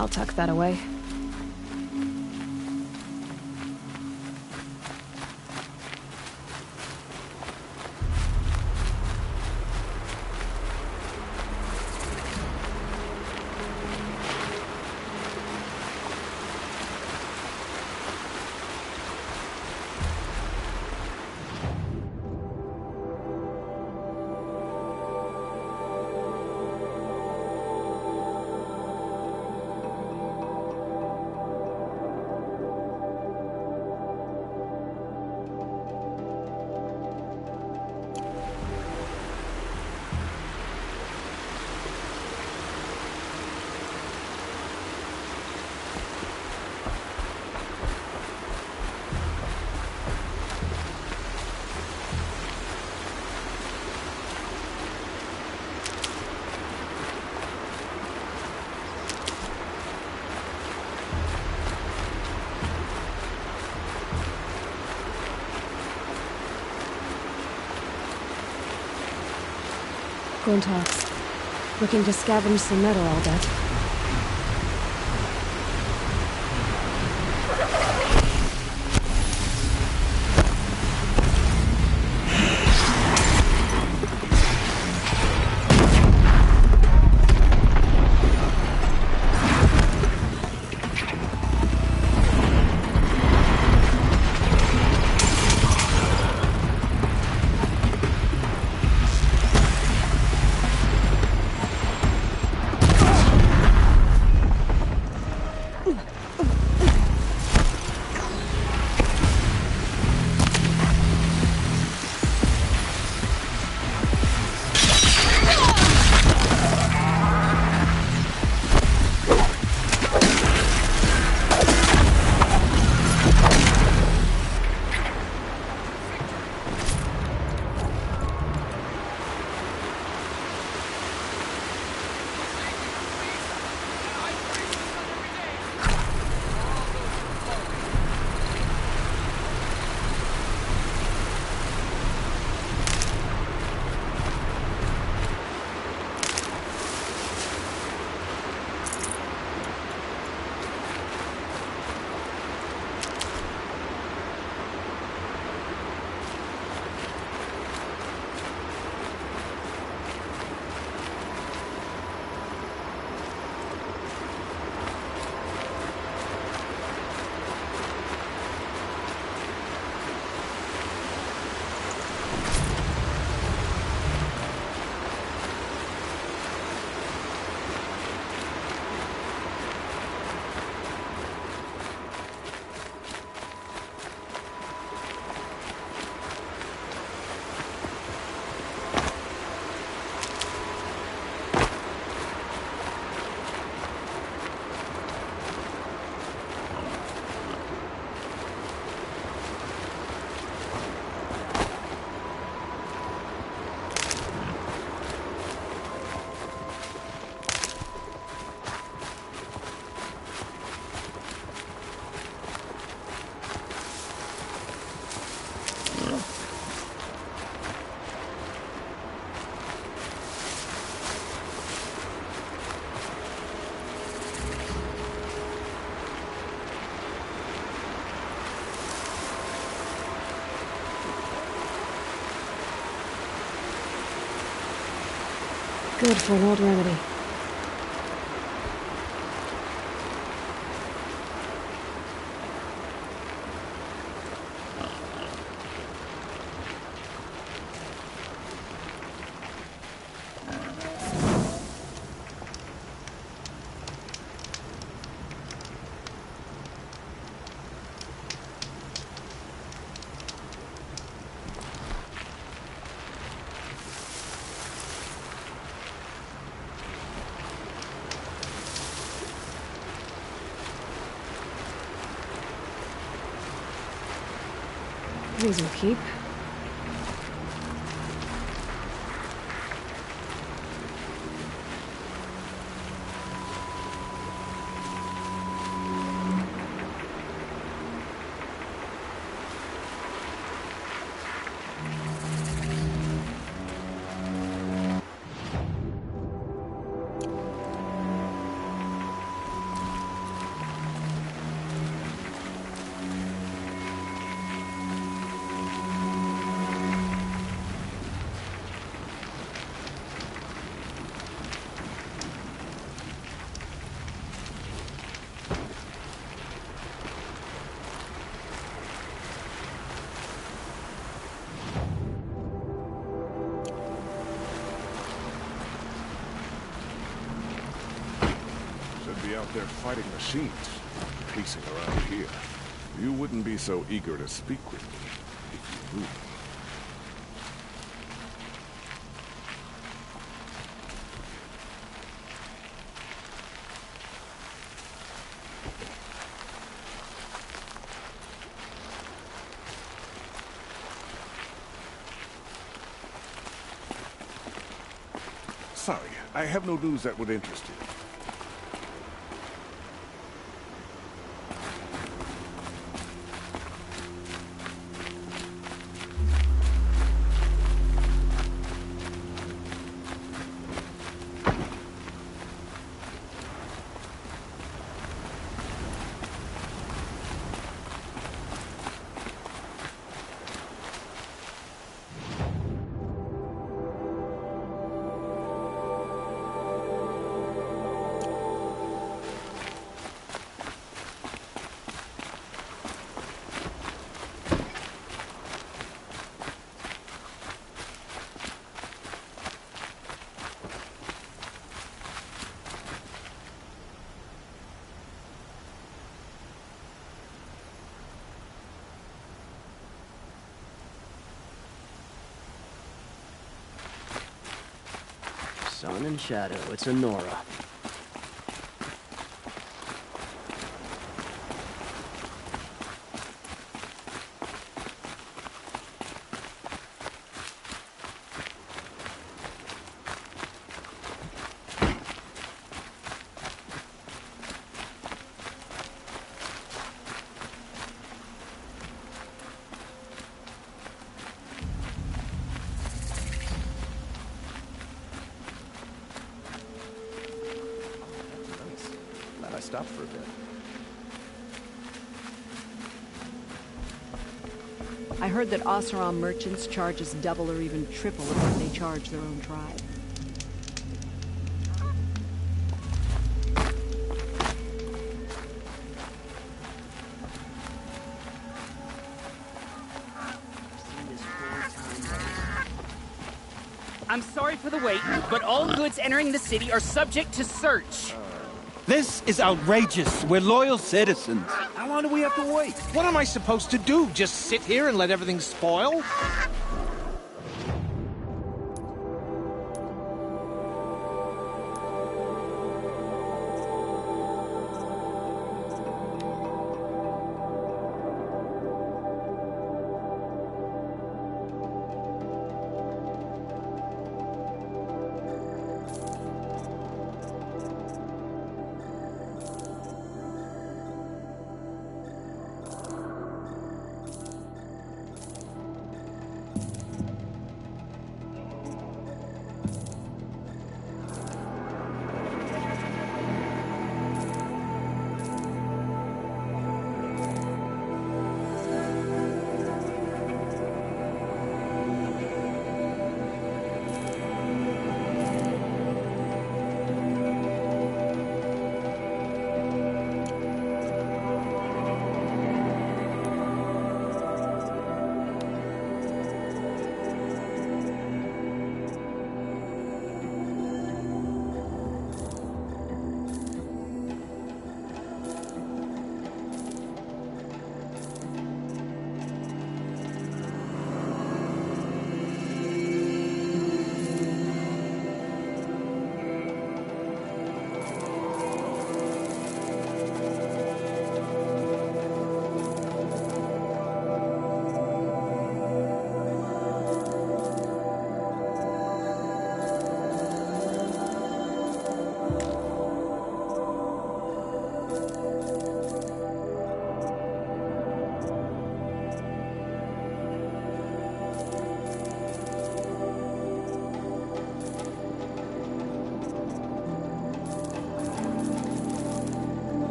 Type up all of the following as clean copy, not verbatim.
I'll tuck that away. Gruntox. Looking to scavenge some metal, I'll bet. Good for an old remedy. These will keep. be out there fighting machines, pacing around here. You wouldn't be so eager to speak with me if you knew. Sorry, I have no news that would interest you. Sun and shadow, it's a Nora. I stopped for a bit. I heard that Oseram merchants charge us double or even triple of what they charge their own tribe. I'm sorry for the wait, but all goods entering the city are subject to search. This is outrageous. We're loyal citizens. How long do we have to wait? What am I supposed to do? Just sit here and let everything spoil?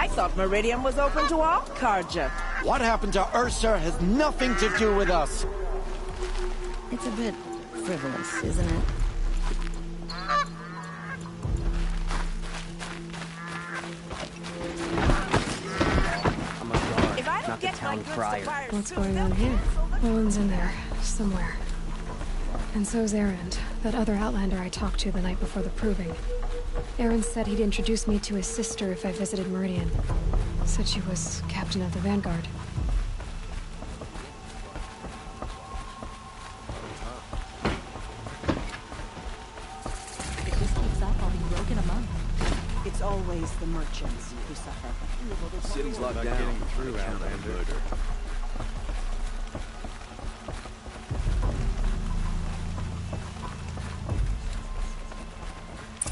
I thought Meridian was open to all Carja. What happened to Ursa has nothing to do with us. It's a bit frivolous, isn't it? I'm a guard, If I don't not the get my town goods to crier. buyers What's soon, going on they'll here? cancel the- Owen's in there, somewhere. And so's Erend, that other Outlander I talked to the night before the proving. Erend said he'd introduce me to his sister if I visited Meridian. Said she was captain of the Vanguard. If this keeps up, I'll be broke in a month. It's always the merchants who suffer. City's locked down. Getting through Outlander.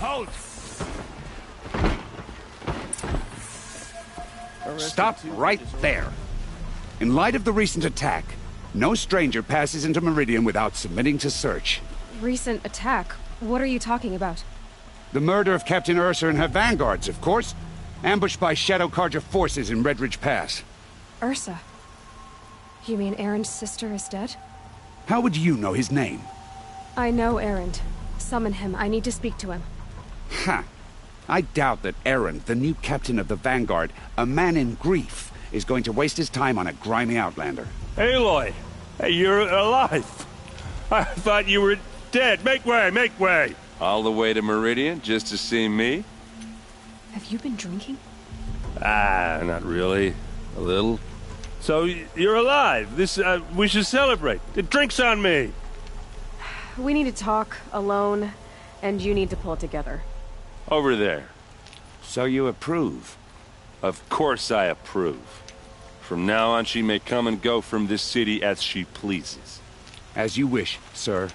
Halt! Stop right there. In light of the recent attack, no stranger passes into Meridian without submitting to search. Recent attack? What are you talking about? The murder of Captain Ursa and her vanguards, of course. Ambushed by Shadow Carja forces in Redridge Pass. Ursa? You mean Erend's sister is dead? How would you know his name? I know Erend. Summon him. I need to speak to him. Ha! I doubt that Erend, the new captain of the Vanguard, a man in grief, is going to waste his time on a grimy outlander. Aloy! Hey, you're alive! I thought you were dead. Make way, make way! All the way to Meridian just to see me? Have you been drinking? Ah, not really. A little. So, you're alive. We should celebrate. The drink's on me! We need to talk, alone, and you need to pull it together. Over there. So you approve? Of course I approve. From now on, she may come and go from this city as she pleases. As you wish, sir.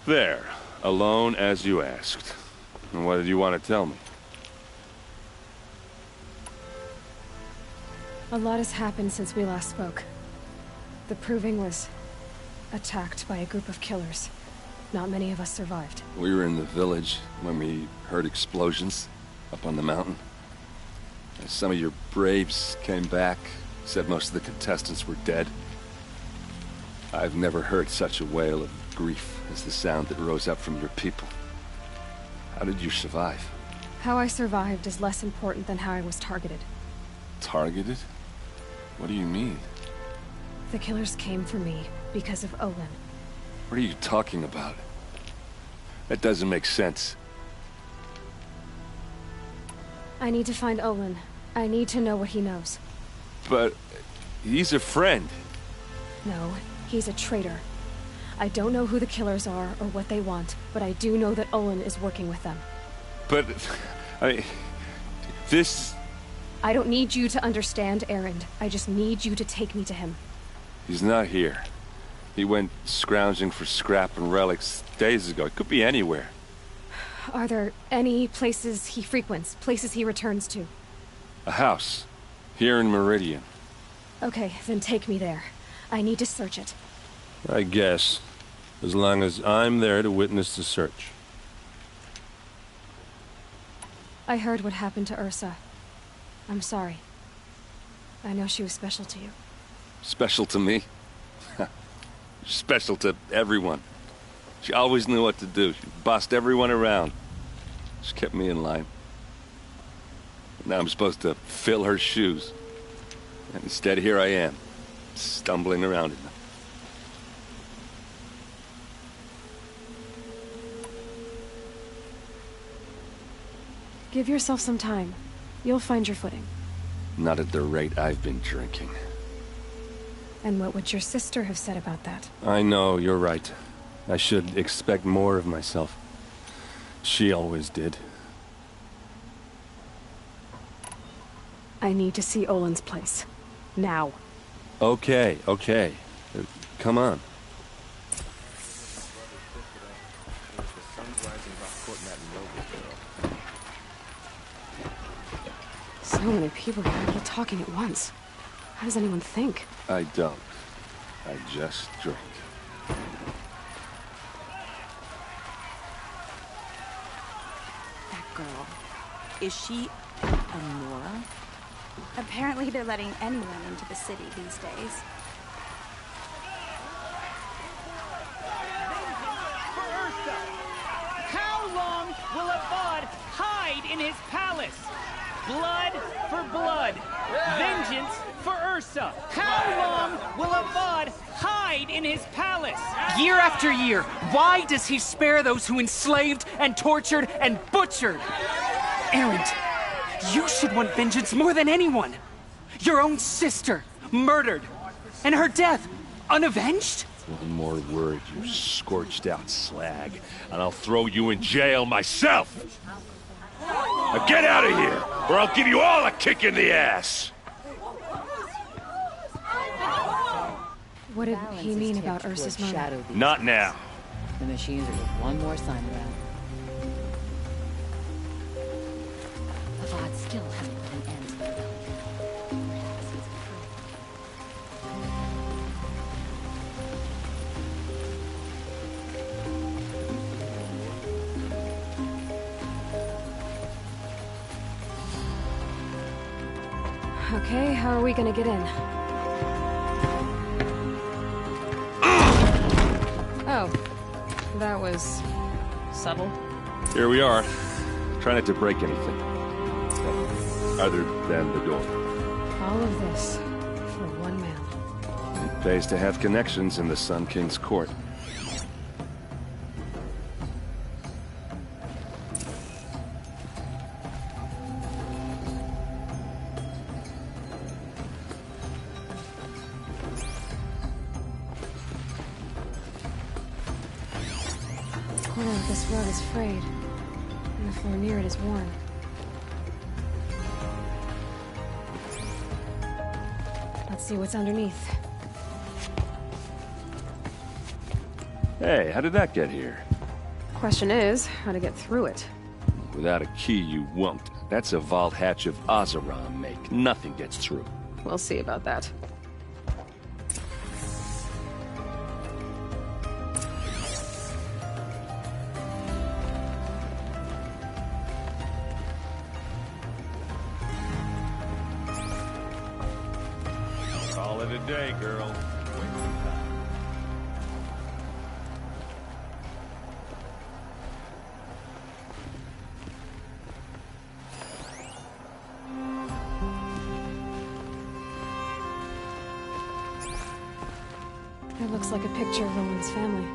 There. Alone as you asked. And what did you want to tell me? A lot has happened since we last spoke. The Proving was attacked by a group of killers. Not many of us survived. We were in the village when we heard explosions up on the mountain. And some of your braves came back, said most of the contestants were dead. I've never heard such a wail of grief as the sound that rose up from your people. How did you survive? How I survived is less important than how I was targeted. Targeted? What do you mean? The killers came for me because of Olin. What are you talking about? That doesn't make sense. I need to find Olin. I need to know what he knows. But he's a friend. No, he's a traitor. I don't know who the killers are or what they want, but I do know that Olin is working with them. But, this... I don't need you to understand, Erend. I just need you to take me to him. He's not here. He went scrounging for scrap and relics days ago. It could be anywhere. Are there any places he frequents, places he returns to? A house. Here in Meridian. Okay, then take me there. I need to search it. I guess. As long as I'm there to witness the search. I heard what happened to Ursa. I'm sorry. I know she was special to you. Special to me? Special to everyone. She always knew what to do. She bossed everyone around. She kept me in line. Now I'm supposed to fill her shoes. And instead, here I am, stumbling around in them. Give yourself some time. You'll find your footing. Not at the rate I've been drinking. And what would your sister have said about that? I know, you're right. I should expect more of myself. She always did. I need to see Olin's place. Now. Okay, okay. Come on. So many people here, all talking at once. How does anyone think? I don't. I just drink. That girl. Is she a Nora? Apparently they're letting anyone into the city these days. How long will Avad hide in his palace? Blood for blood. Vengeance for Ursa. How long will Avad hide in his palace? Year after year, why does he spare those who enslaved and tortured and butchered? Erend, you should want vengeance more than anyone. Your own sister, murdered. And her death, unavenged? One more word, you scorched out slag, and I'll throw you in jail myself! Now get out of here, or I'll give you all a kick in the ass! What did he mean about Ursa's murder? Not now. The machines are just one more sign of that. Avad still hasn't put an end to the rebellion. Perhaps he's Okay, how are we gonna get in? Oh, that was subtle. Here we are. Try not to break anything. Other than the door. All of this for one man. It pays to have connections in the Sun King's court. The corner of this rug is frayed, and the floor near it is worn. Let's see what's underneath. Hey, how did that get here? Question is, how to get through it. Without a key, you won't. That's a vault hatch of Oseram make. Nothing gets through. We'll see about that. Call it a day, girl. It looks like a picture of Roland's family.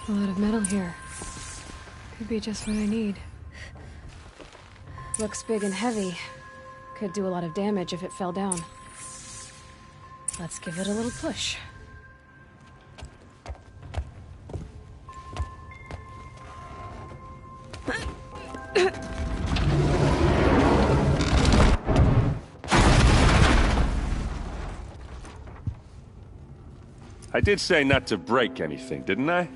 A lot of metal here. Could be just what I need. Looks big and heavy. Could do a lot of damage if it fell down. Let's give it a little push. I did say not to break anything, didn't I?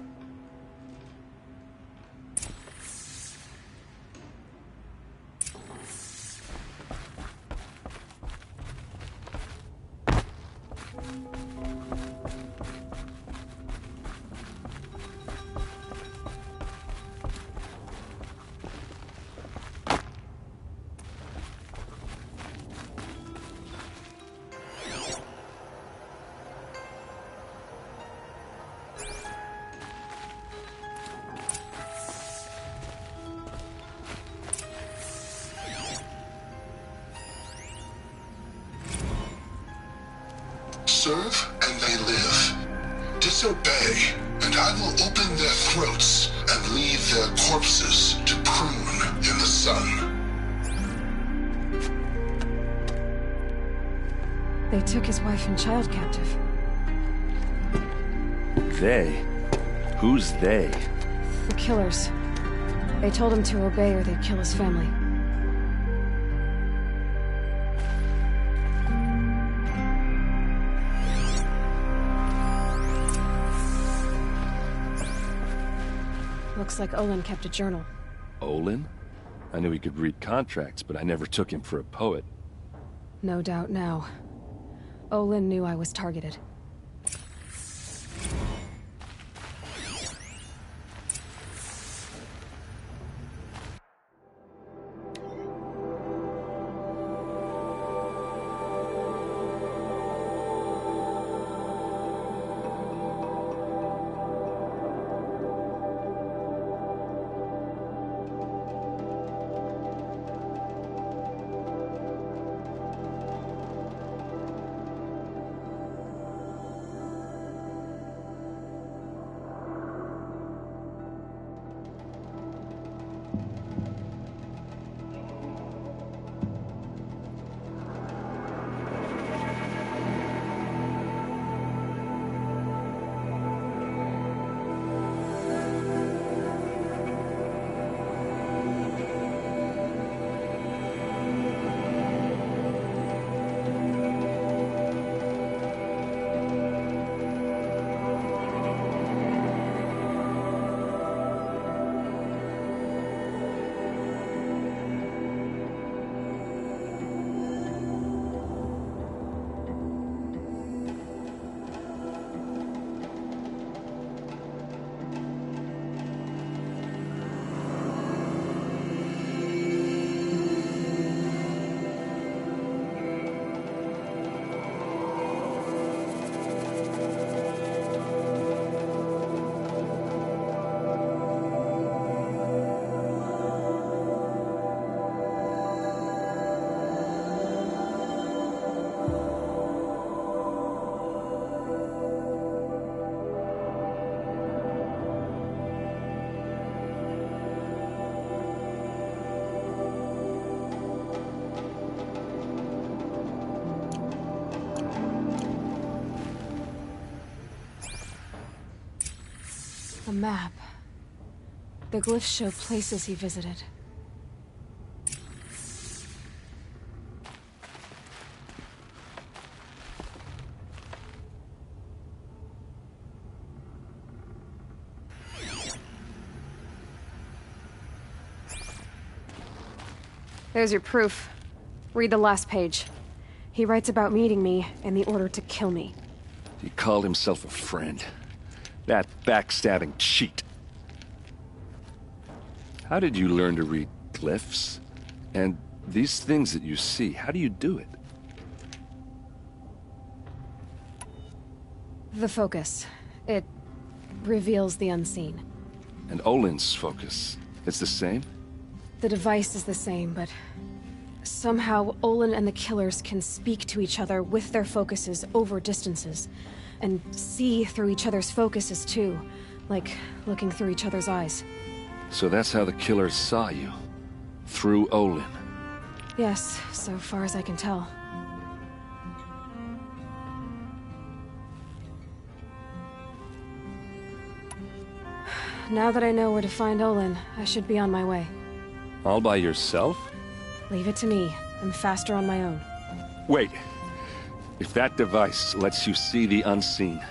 Serve and they live. Disobey, and I will open their throats and leave their corpses to prune in the sun. They took his wife and child captive. They? Who's they? The killers. They told him to obey or they'd kill his family. Looks like Olin kept a journal. Olin? I knew he could read contracts, but I never took him for a poet. No doubt now. Olin knew I was targeted. A map. The glyphs show places he visited. There's your proof. Read the last page. He writes about meeting me and the order to kill me. He called himself a friend. That backstabbing cheat. How did you learn to read glyphs? And these things that you see, how do you do it? The focus. It reveals the unseen. And Olin's focus, it's the same? The device is the same, but somehow Olin and the killers can speak to each other with their focuses over distances. And see through each other's focuses, too. Like looking through each other's eyes. So that's how the killers saw you? Through Olin? Yes, so far as I can tell. Now that I know where to find Olin, I should be on my way. All by yourself? Leave it to me. I'm faster on my own. Wait. If that device lets you see the unseen,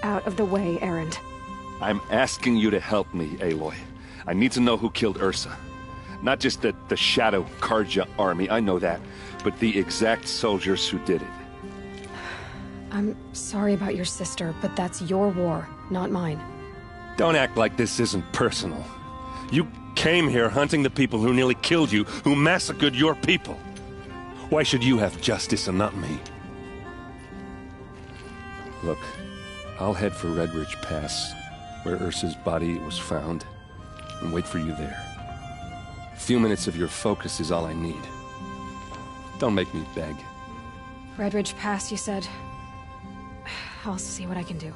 out of the way, Erend. I'm asking you to help me, Aloy. I need to know who killed Ursa. Not just the Shadow Karja army, I know that, but the exact soldiers who did it. I'm sorry about your sister, but that's your war, not mine. Don't act like this isn't personal. You came here hunting the people who nearly killed you, who massacred your people. Why should you have justice and not me? Look, I'll head for Red Ridge Pass, where Ursa's body was found, and wait for you there. A few minutes of your focus is all I need. Don't make me beg. Red Ridge Pass, you said? I'll see what I can do.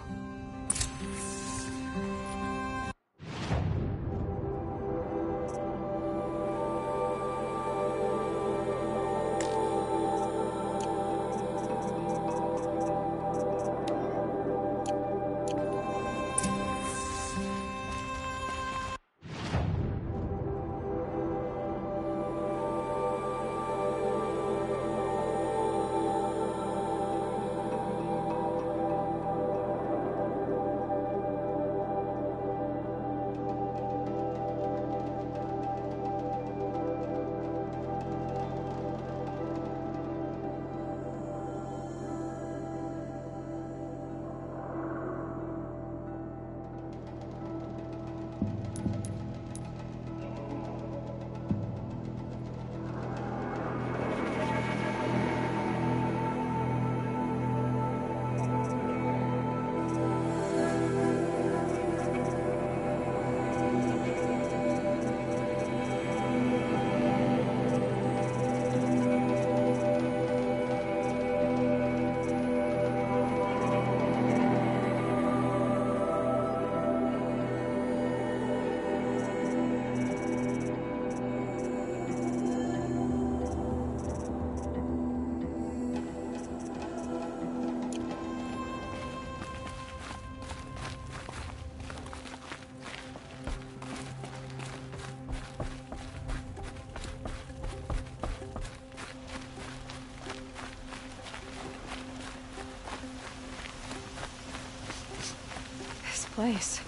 Place.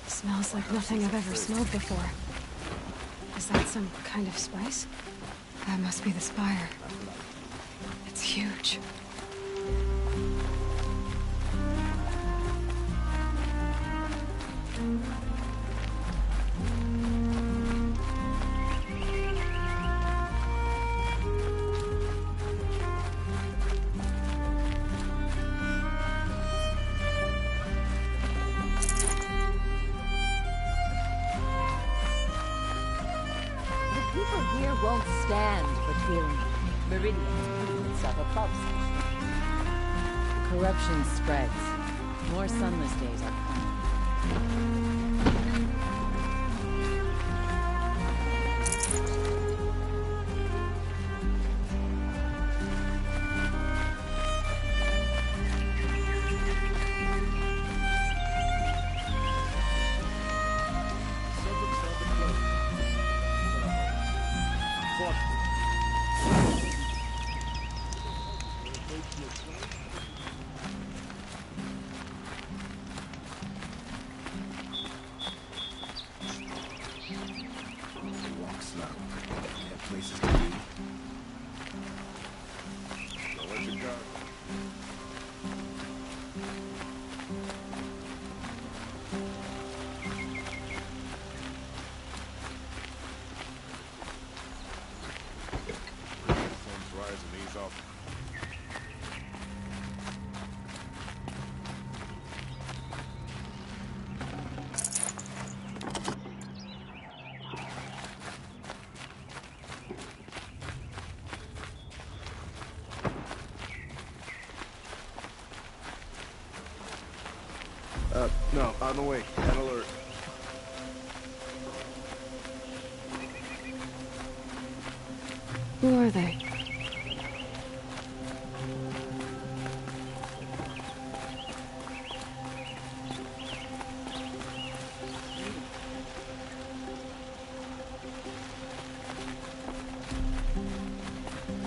Smells like nothing I've ever smelled before. Is that some kind of spice? That must be the spire. It's huge. Won't stand for tyranny. Meridian suffer pulse. Corruption spreads. More sunless days are coming. No, on the way. An alert. Who are they?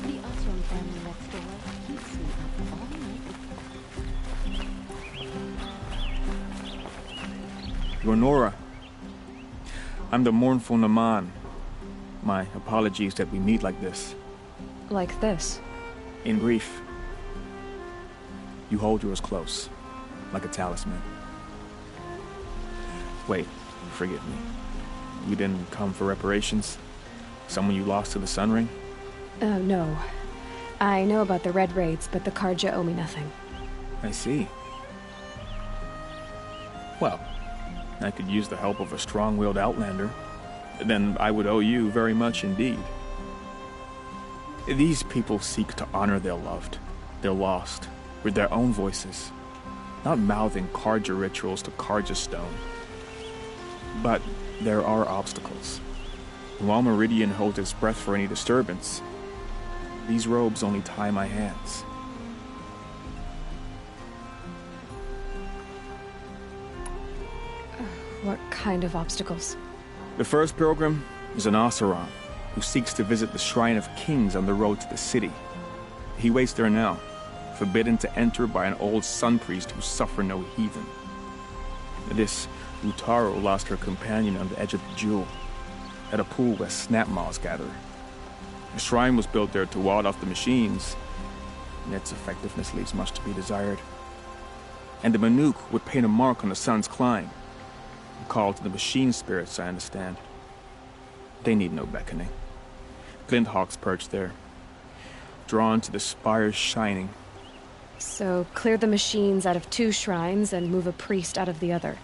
The Osram family next door keeps me up all night. You're Nora. I'm the mournful Naman. My apologies that we meet like this. Like this? In grief. You hold yours close, like a talisman. Wait, forgive me. You didn't come for reparations? Someone you lost to the Sun Ring? No. I know about the Red Raids, but the Carja owe me nothing. I see. Well, I could use the help of a strong-willed outlander. Then I would owe you very much indeed. These people seek to honor their loved, their lost, with their own voices, not mouthing Carja rituals to Carja stone. But there are obstacles. While Meridian holds its breath for any disturbance, these robes only tie my hands. What kind of obstacles? The first pilgrim is an Oseram, who seeks to visit the Shrine of Kings on the road to the city. He waits there now, forbidden to enter by an old sun priest who suffer no heathen. This Utaru lost her companion on the edge of the jewel, at a pool where snap moths gather. The shrine was built there to ward off the machines, and its effectiveness leaves much to be desired. And the Manuk would paint a mark on the sun's climb, a call to the machine spirits, I understand. They need no beckoning. Glinthawks perch there, drawn to the spires shining. So clear the machines out of 2 shrines and move a priest out of the other.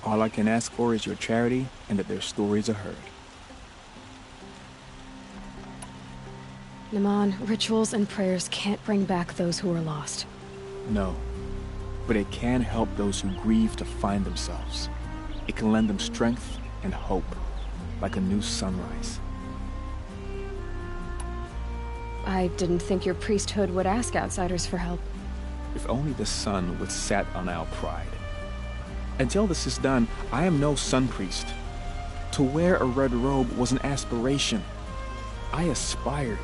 All I can ask for is your charity and that their stories are heard. Naman, rituals and prayers can't bring back those who are lost. No, but it can help those who grieve to find themselves. It can lend them strength and hope, like a new sunrise. I didn't think your priesthood would ask outsiders for help. If only the sun would set on our pride. Until this is done, I am no sun priest. To wear a red robe was an aspiration. I aspired.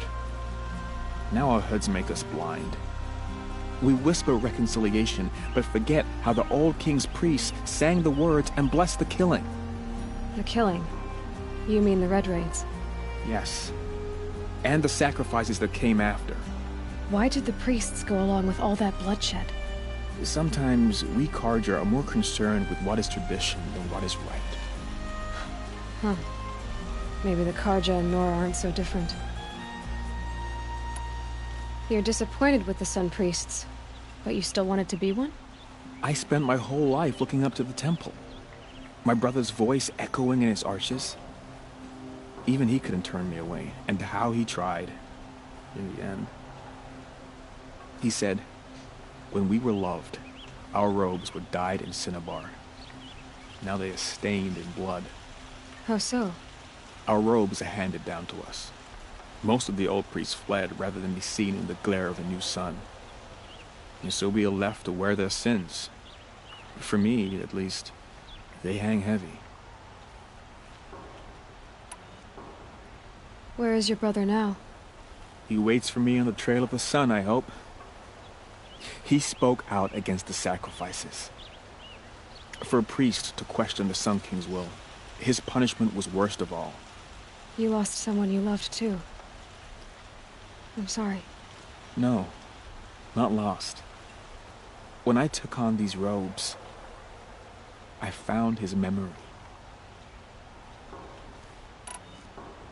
Now our hoods make us blind. We whisper reconciliation, but forget how the old king's priests sang the words and blessed the killing. The killing? You mean the Red Raids? Yes. And the sacrifices that came after. Why did the priests go along with all that bloodshed? Sometimes we Carja are more concerned with what is tradition than what is right. Huh. Maybe the Carja and Nora aren't so different. You're disappointed with the Sun Priests, but you still wanted to be one? I spent my whole life looking up to the temple. My brother's voice echoing in its arches. Even he couldn't turn me away, and how he tried. In the end. He said, when we were loved, our robes were dyed in cinnabar. Now they are stained in blood. How so? Our robes are handed down to us. Most of the old priests fled rather than be seen in the glare of a new sun. And so we are left to wear their sins. For me, at least, they hang heavy. Where is your brother now? He waits for me on the trail of the sun, I hope. He spoke out against the sacrifices. For a priest to question the Sun King's will, his punishment was worst of all. You lost someone you loved too. I'm sorry. No, not lost. When I took on these robes, I found his memory.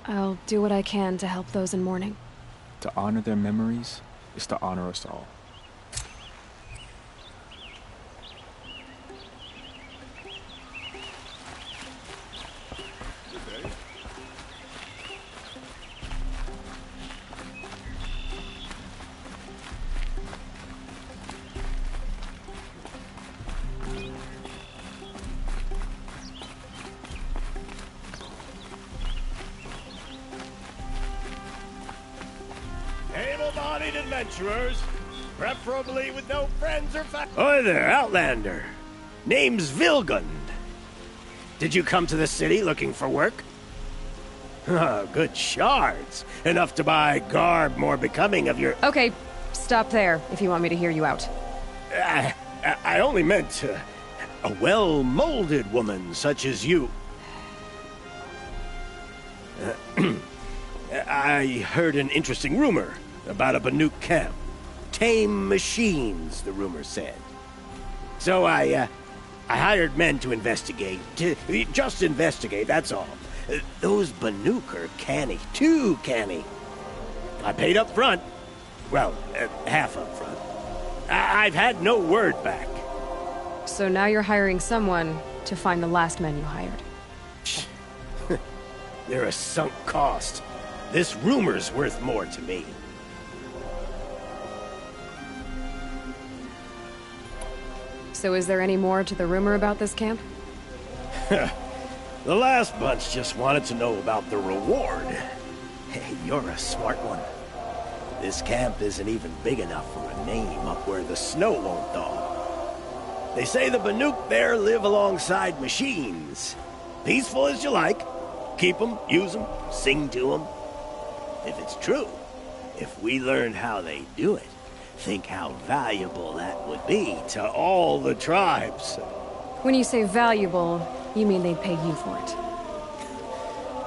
I'll do what I can to help those in mourning. To honor their memories is to honor us all. Able-bodied adventurers, preferably with no friends or family. Hi there, Outlander. Name's Vilgund. Did you come to the city looking for work? Good shards. Enough to buy garb more becoming of your... Okay, stop there if you want me to hear you out. I only meant to... A well-molded woman such as you. I heard an interesting rumor about a Banuk camp. Tame machines, the rumor said. So I hired men to investigate. Just investigate, that's all. Those Banuk are canny. Too canny. I paid up front. Well, half up front. I've had no word back. So now you're hiring someone to find the last men you hired. They're a sunk cost. This rumor's worth more to me. So is there any more to the rumor about this camp? The last bunch just wanted to know about the reward. Hey, you're a smart one. This camp isn't even big enough for a name up where the snow won't thaw. They say the Banuk there live alongside machines. Peaceful as you like. Keep them, use them, sing to them. If it's true, if we learned how they do it, think how valuable that would be to all the tribes. When you say valuable, you mean they'd pay you for it.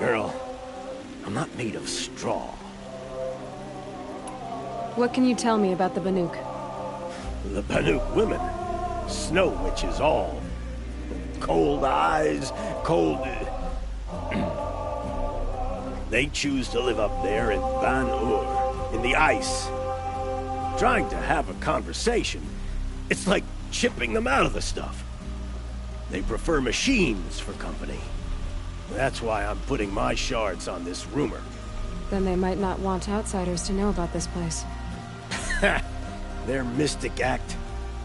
Girl, I'm not made of straw. What can you tell me about the Banuk? The Banuk women. Snow witches all. Cold eyes, cold... They choose to live up there in Ban-Ur, in the ice. Trying to have a conversation, it's like chipping them out of the stuff. They prefer machines for company. That's why I'm putting my shards on this rumor. Then they might not want outsiders to know about this place. Their mystic act.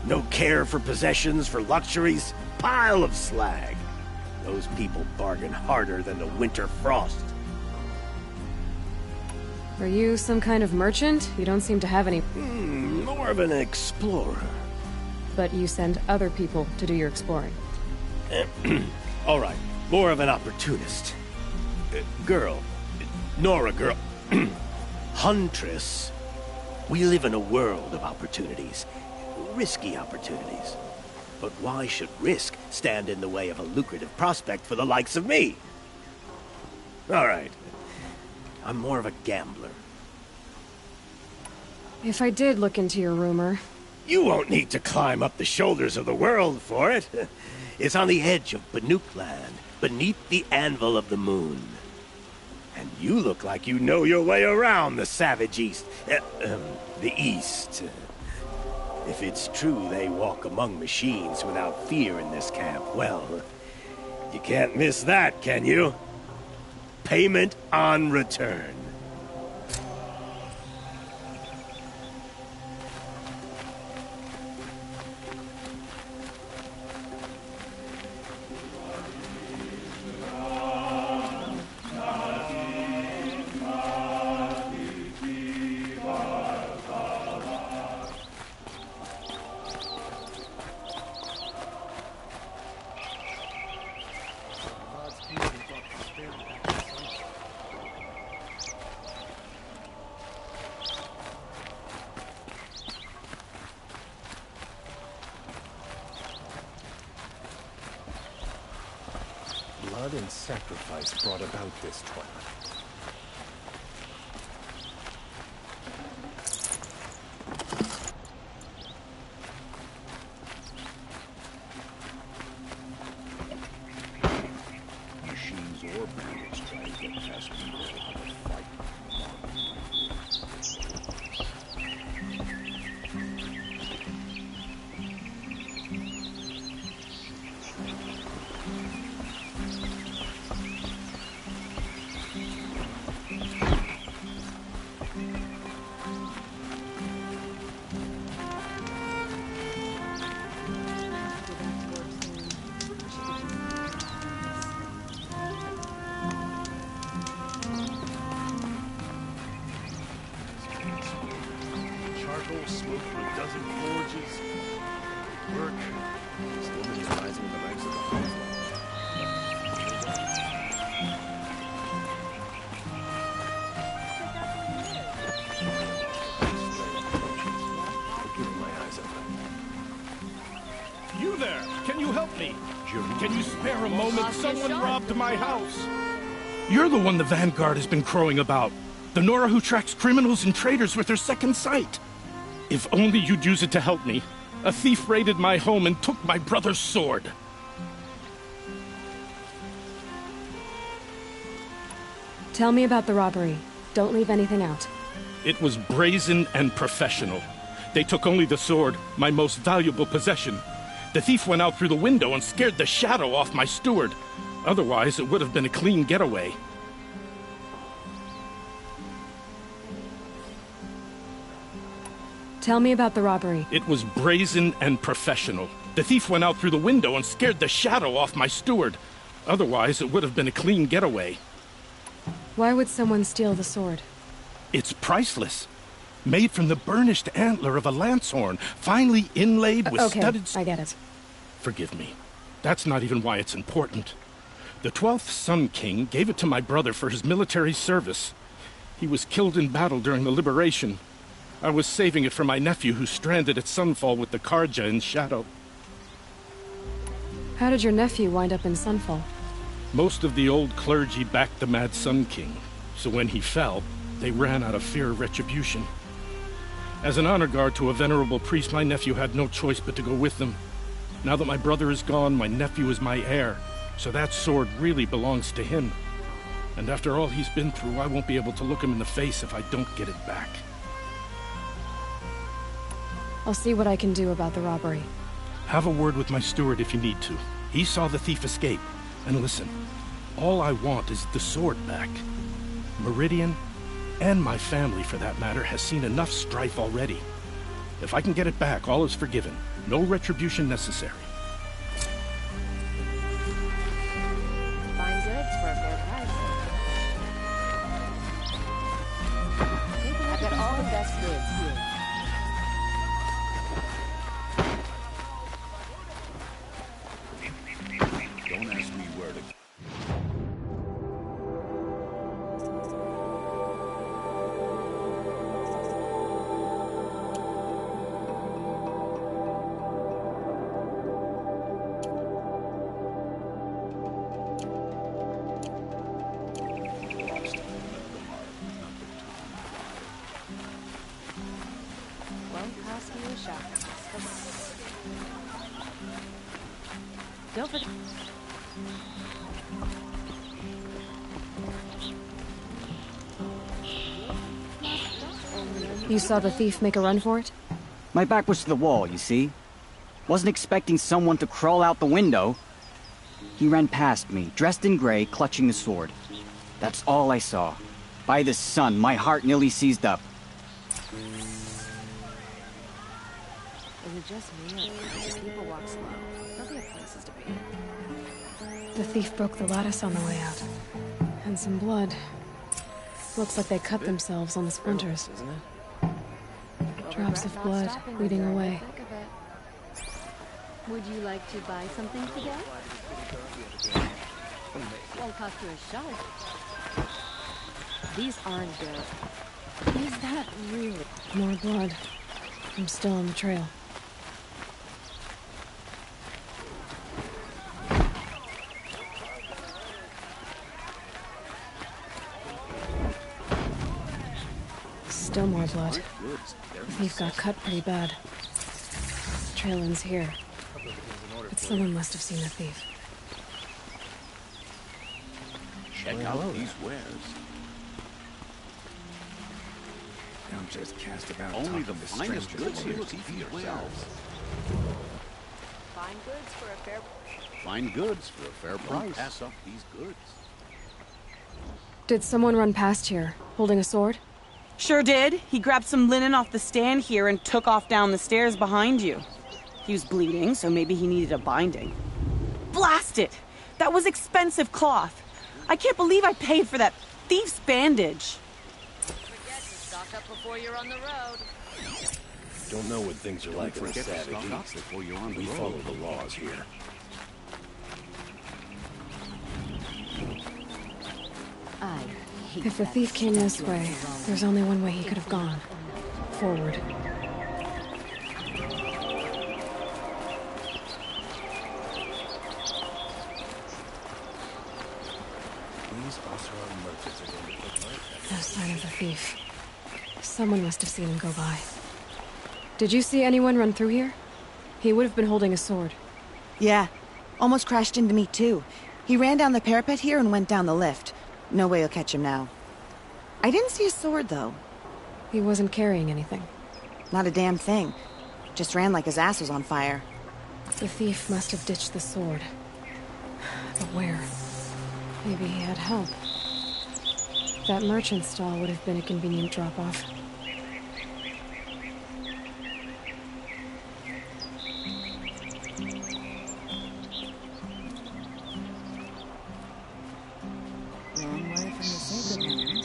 No care for possessions, for luxuries. Pile of slag. Those people bargain harder than the winter frost. Are you some kind of merchant? You don't seem to have any... More of an explorer. But you send other people to do your exploring. All right, more of an opportunist. Girl. Nora girl. Huntress. We live in a world of opportunities. Risky opportunities. But why should risk stand in the way of a lucrative prospect for the likes of me? All right. I'm more of a gambler. If I did look into your rumor... You won't need to climb up the shoulders of the world for it. It's on the edge of Banuk land, beneath the anvil of the moon. And you look like you know your way around the savage east. The east. If it's true they walk among machines without fear in this camp, well, you can't miss that, can you? Payment on return. Blood and sacrifice brought about this twilight. Machines or bandits try to get past people who have a fight. Smoke from a dozen forges. Work. Stillman is rising in the ranks of the Hounslow. I'll give my eyes up. You there! Can you help me? me! Can you spare a moment? Someone robbed my house! You're the one the Vanguard has been crowing about. The Nora who tracks criminals and traitors with her second sight. If only you'd use it to help me. A thief raided my home and took my brother's sword. Tell me about the robbery. Don't leave anything out. It was brazen and professional. They took only the sword, my most valuable possession. The thief went out through the window and scared the shadow off my steward. Otherwise, it would have been a clean getaway. Tell me about the robbery. It was brazen and professional. The thief went out through the window and scared the shadow off my steward. Otherwise, it would have been a clean getaway. Why would someone steal the sword? It's priceless. Made from the burnished antler of a lancelhorn, finely inlaid with studded... I get it. Forgive me. That's not even why it's important. The 12th Sun King gave it to my brother for his military service. He was killed in battle during the liberation. I was saving it for my nephew who's stranded at Sunfall with the Karja in Shadow. How did your nephew wind up in Sunfall? Most of the old clergy backed the Mad Sun King, so when he fell, they ran out of fear of retribution. As an honor guard to a venerable priest, my nephew had no choice but to go with them. Now that my brother is gone, my nephew is my heir, so that sword really belongs to him. And after all he's been through, I won't be able to look him in the face if I don't get it back. I'll see what I can do about the robbery. Have a word with my steward if you need to. He saw the thief escape. And listen, all I want is the sword back. Meridian, and my family for that matter, has seen enough strife already. If I can get it back, all is forgiven. No retribution necessary. Fine goods for a fair price. I've got all the best goods here. Don't ask me where to... Won't cost you a shot. Don't forget. You saw the thief make a run for it? My back was to the wall, you see? Wasn't expecting someone to crawl out the window. He ran past me, dressed in gray, clutching the sword. That's all I saw. By the sun, my heart nearly seized up. Is it just me or do people walk slow? Plenty of places to be. The thief broke the lattice on the way out. And some blood. Looks like they cut themselves on the splinters. Isn't it? Drops of blood bleeding away. Would you like to buy something today? Won't cost you a shot. These aren't good. Is that really? More blood. I'm still on the trail. Still more blood. The thief got cut pretty bad. The trail ends here. But someone must have seen the thief. Check out these wares. Don't just cast about only the finest goods here. See for yourselves. Fine goods for a fair. Fine goods for a fair price. Don't pass up these goods. Did someone run past here, holding a sword? Sure did. He grabbed some linen off the stand here and took off down the stairs behind you. He was bleeding, so maybe he needed a binding. Blast it! That was expensive cloth. I can't believe I paid for that thief's bandage. Forget to stock up before you're on the road. Don't know what things are like in the Savage East. Before you're on the We road. follow the laws here. If the thief came this way, there's only one way he could have gone. Forward. No sign of the thief. Someone must have seen him go by. Did you see anyone run through here? He would have been holding a sword. Yeah. Almost crashed into me, too. He ran down the parapet here and went down the lift. No way you'll catch him now. I didn't see a sword, though. He wasn't carrying anything. Not a damn thing. Just ran like his ass was on fire. The thief must have ditched the sword. But where? Maybe he had help. That merchant stall would have been a convenient drop-off. Long way from the sacred land.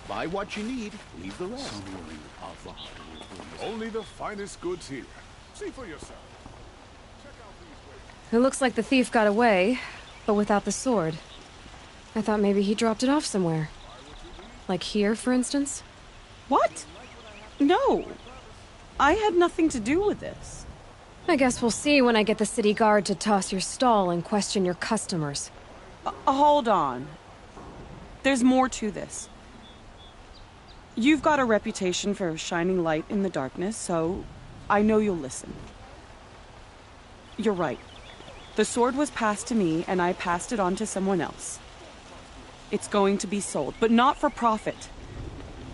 Buy what you need, leave the rest. Only the finest goods here. See for yourself. It looks like the thief got away, but without the sword. I thought maybe he dropped it off somewhere. Like here, for instance? What? No. I had nothing to do with this. I guess we'll see when I get the city guard to toss your stall and question your customers. Hold on. There's more to this. You've got a reputation for shining light in the darkness, so I know you'll listen. You're right. The sword was passed to me, and I passed it on to someone else. It's going to be sold, but not for profit.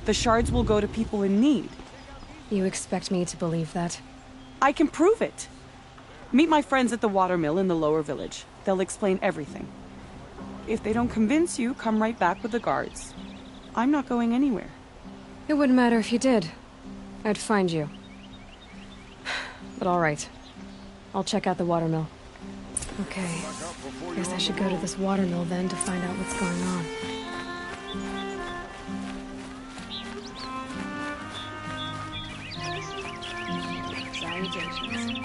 The shards will go to people in need. You expect me to believe that? I can prove it. Meet my friends at the watermill in the lower village. They'll explain everything. If they don't convince you, come right back with the guards. I'm not going anywhere. It wouldn't matter if you did. I'd find you. But all right. I'll check out the watermill. Okay. Guess I should go to this watermill then to find out what's going on. Salutations.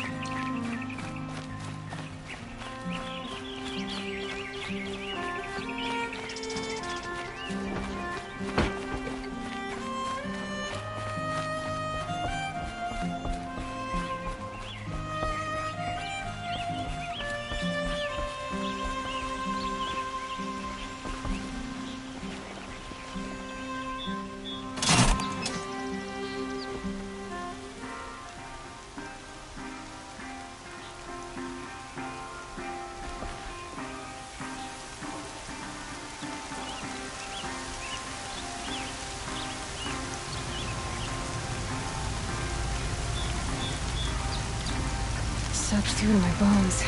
Sucked through to my bones.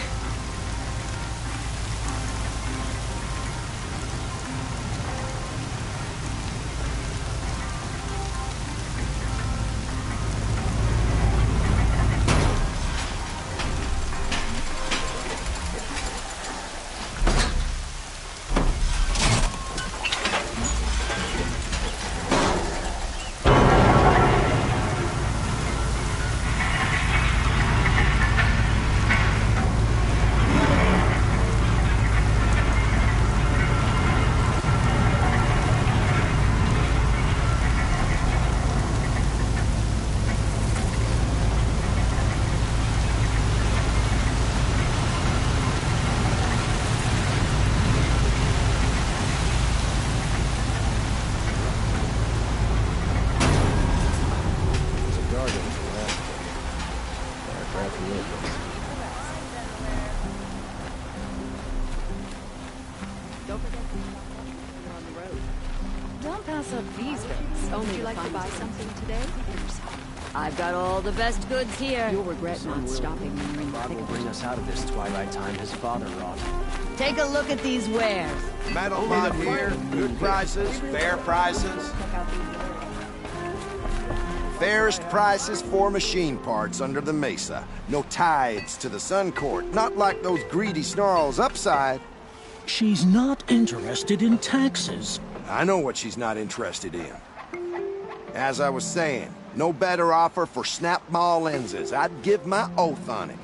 I've got all the best goods here. You'll regret not stopping when you're in the God thick will of bring it. us out of this twilight time his father wrought. Take a look at these wares. Metal mud here, good prices, fair prices. Fairest prices for machine parts under the mesa. No tithes to the Sun Court, not like those greedy snarls upside. She's not interested in taxes. I know what she's not interested in. As I was saying, no better offer for snap-maw lenses. I'd give my oath on it.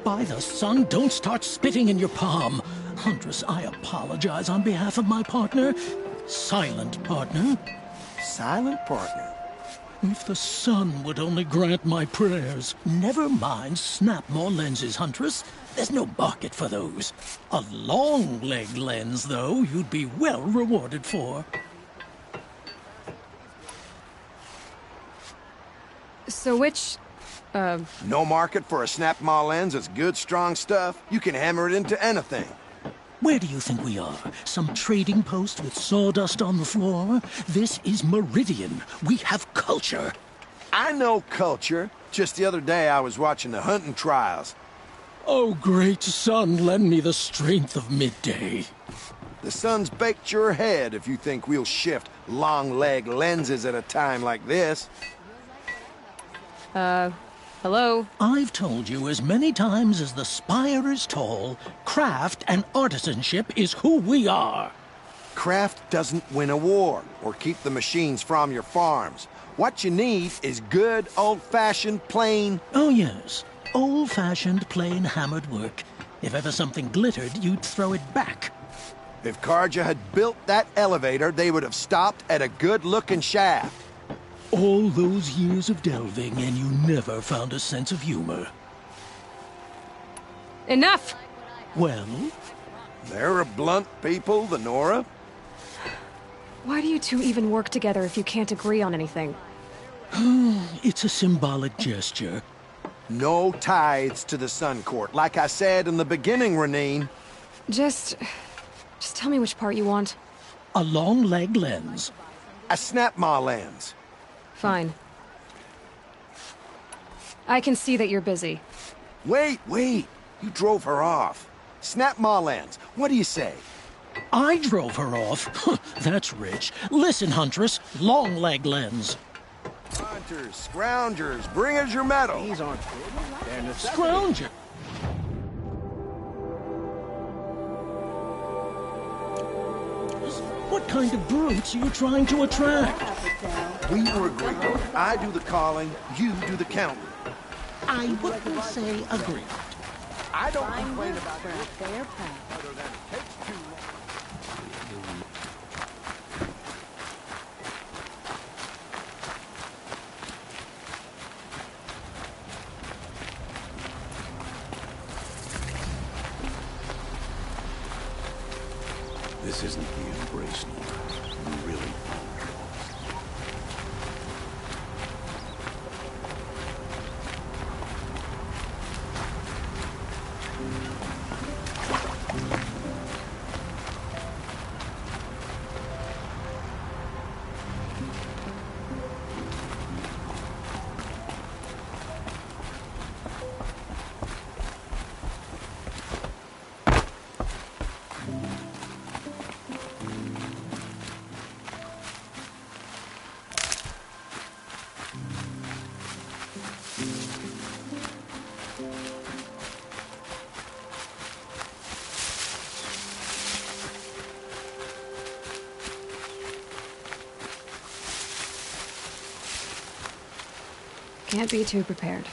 By the sun, don't start spitting in your palm. Huntress, I apologize on behalf of my partner. Silent partner. Silent partner? If the sun would only grant my prayers. Never mind snap-maw lenses, Huntress. There's no market for those. A long-leg lens, though, you'd be well rewarded for. So which, No market for a snap-maw lens that's good, strong stuff? You can hammer it into anything. Where do you think we are? Some trading post with sawdust on the floor? This is Meridian. We have culture. I know culture. Just the other day I was watching the hunting trials. Oh, great sun, lend me the strength of midday. The sun's baked your head if you think we'll shift long-leg lenses at a time like this. Hello? I've told you as many times as the spire is tall, craft and artisanship is who we are. Craft doesn't win a war or keep the machines from your farms. What you need is good, old-fashioned, plain... Oh, yes. Old-fashioned, plain hammered work. If ever something glittered, you'd throw it back. If Carja had built that elevator, they would have stopped at a good-looking shaft. All those years of delving, and you never found a sense of humor. Enough! Well? They're a blunt people, the Nora. Why do you two even work together if you can't agree on anything? It's a symbolic gesture. No tithes to the Sun Court, like I said in the beginning, Renine. Just tell me which part you want. A long-leg lens. A snap-maw lens. Fine. I can see that you're busy. Wait! You drove her off. Snap-maw lens, what do you say? I drove her off? That's rich. Listen, Huntress, long-leg lens. Hunters, scroungers, bring us your metal. These aren't good. They're necessity. Scrounger. What kind of brutes are you trying to attract? We were agreed. I do the calling, you do the counting. I wouldn't say agreed. I don't complain about for a fair price. other than it takes too long. This isn't the embrace, Nora. You really Can't be too prepared.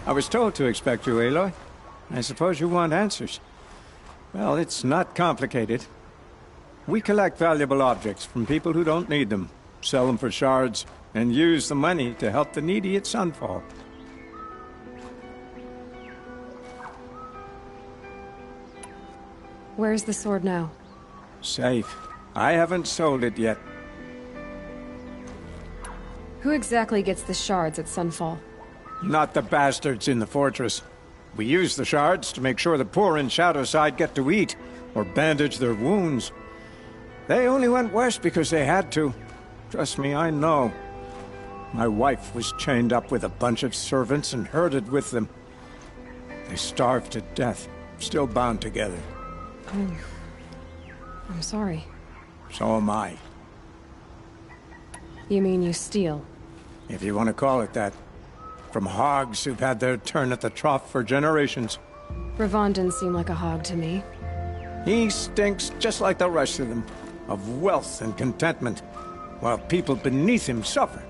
I was told to expect you, Aloy. I suppose you want answers. Well, it's not complicated. We collect valuable objects from people who don't need them, sell them for shards, and use the money to help the needy at Sunfall. Where's the sword now? Safe. I haven't sold it yet. Who exactly gets the shards at Sunfall? Not the bastards in the fortress. We use the shards to make sure the poor in Shadowside get to eat, or bandage their wounds. They only went west because they had to. Trust me, I know. My wife was chained up with a bunch of servants and herded with them. They starved to death, still bound together. I'm sorry. So am I. You mean you steal? If you want to call it that. From hogs who've had their turn at the trough for generations. Ravon didn't seem like a hog to me. He stinks just like the rest of them, of wealth and contentment, while people beneath him suffer.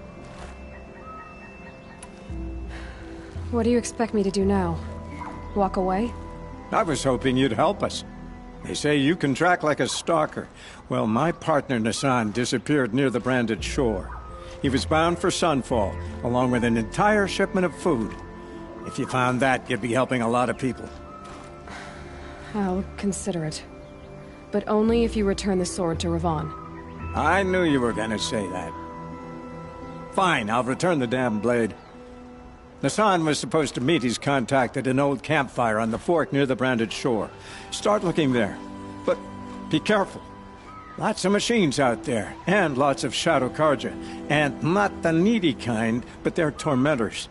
What do you expect me to do now? Walk away? I was hoping you'd help us. They say you can track like a stalker. Well, my partner Nassan disappeared near the branded shore. He was bound for Sunfall, along with an entire shipment of food. If you found that, you'd be helping a lot of people. I'll consider it. But only if you return the sword to Ravon. I knew you were gonna say that. Fine, I'll return the damn blade. Nassan was supposed to meet his contact at an old campfire on the fork near the branded shore. Start looking there. But be careful. Lots of machines out there, and lots of Shadow Carja. And not the needy kind, but they're tormentors.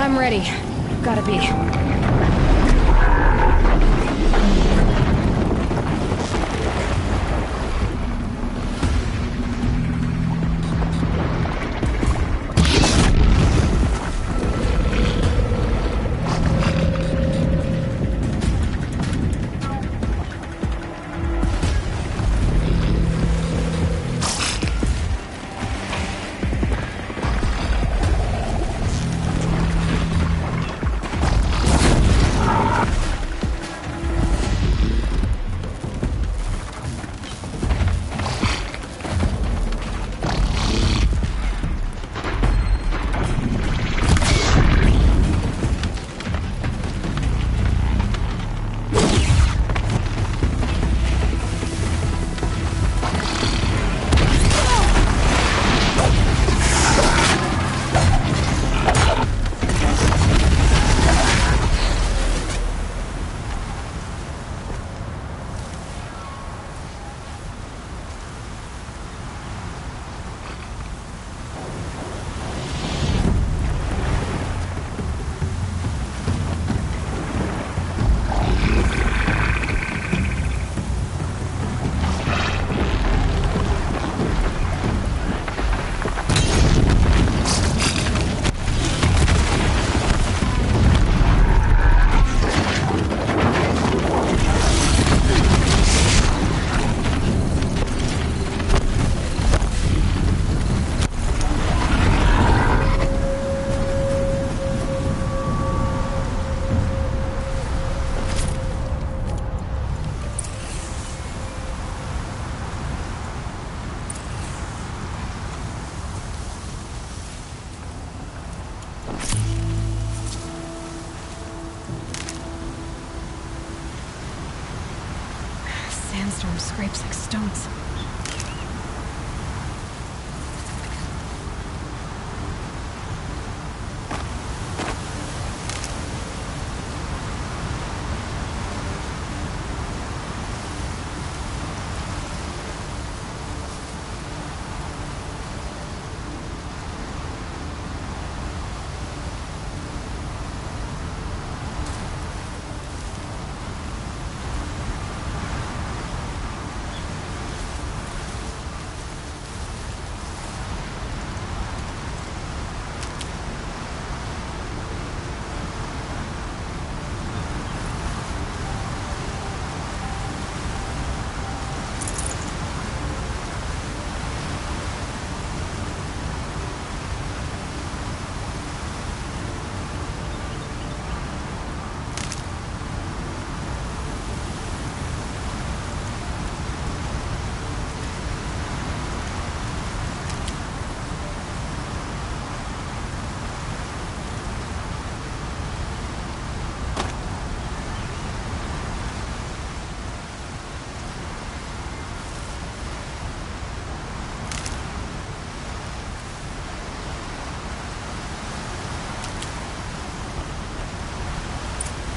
I'm ready. Gotta be. Sandstorm scrapes like stones.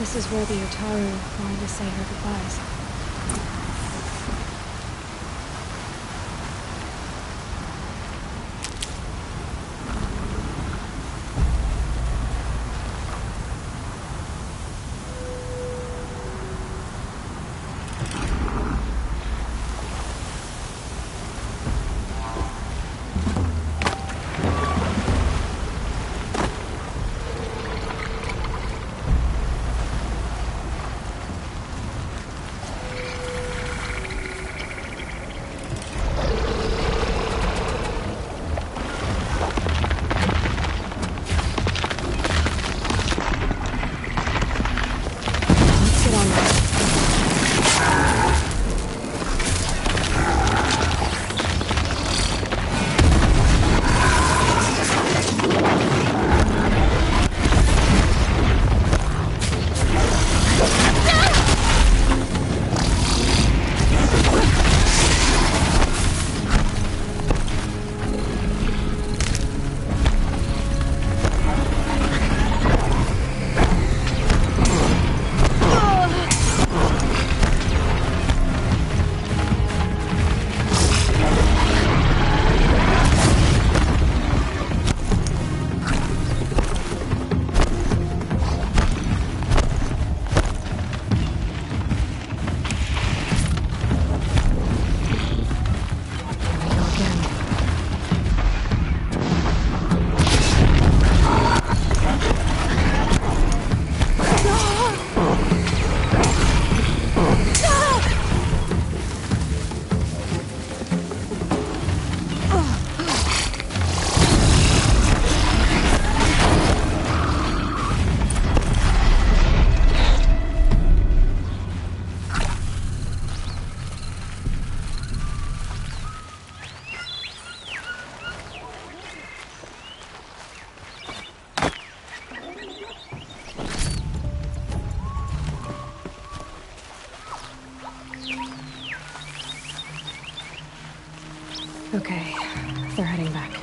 This is where the Utaru wanted to say her goodbyes. Okay, they're heading back.